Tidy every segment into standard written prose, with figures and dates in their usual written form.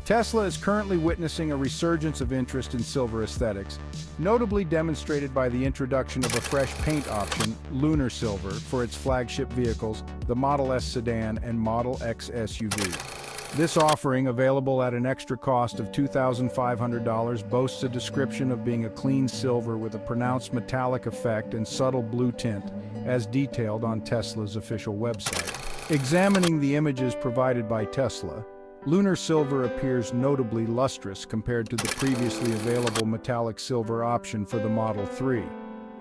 Tesla is currently witnessing a resurgence of interest in silver aesthetics, notably demonstrated by the introduction of a fresh paint option, Lunar Silver, for its flagship vehicles, the Model S sedan and Model X SUV. This offering, available at an extra cost of $2,500, boasts a description of being a clean silver with a pronounced metallic effect and subtle blue tint, as detailed on Tesla's official website. Examining the images provided by Tesla, Lunar Silver appears notably lustrous compared to the previously available metallic silver option for the Model 3.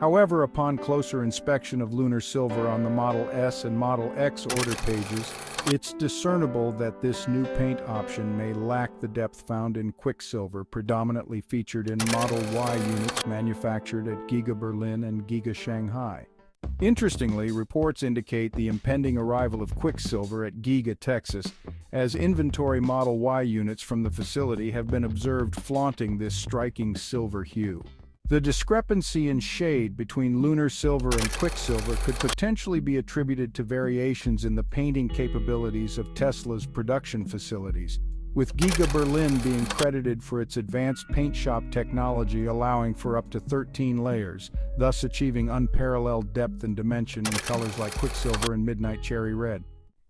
However, upon closer inspection of Lunar Silver on the Model S and Model X order pages, it's discernible that this new paint option may lack the depth found in Quicksilver, predominantly featured in Model Y units manufactured at Giga Berlin and Giga Shanghai. Interestingly, reports indicate the impending arrival of Quicksilver at Giga, Texas, as inventory Model Y units from the facility have been observed flaunting this striking silver hue. The discrepancy in shade between Lunar Silver and Quicksilver could potentially be attributed to variations in the painting capabilities of Tesla's production facilities, with Giga Berlin being credited for its advanced paint shop technology allowing for up to 13 layers, thus achieving unparalleled depth and dimension in colors like Quicksilver and Midnight Cherry Red.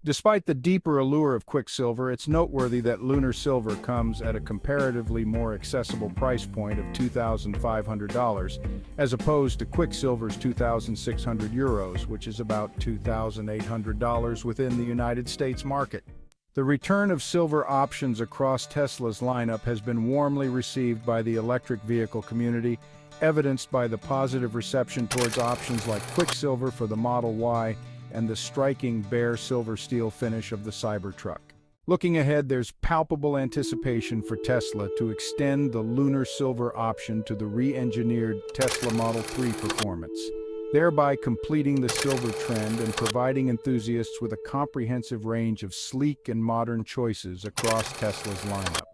Despite the deeper allure of Quicksilver, it's noteworthy that Lunar Silver comes at a comparatively more accessible price point of $2,500, as opposed to Quicksilver's €2,600, which is about $2,800 within the United States market. The return of silver options across Tesla's lineup has been warmly received by the electric vehicle community, evidenced by the positive reception towards options like Quicksilver for the Model Y and the striking bare silver steel finish of the Cybertruck. Looking ahead, there's palpable anticipation for Tesla to extend the Lunar Silver option to the re-engineered Tesla Model 3 performance, thereby completing the silver trend and providing enthusiasts with a comprehensive range of sleek and modern choices across Tesla's lineup.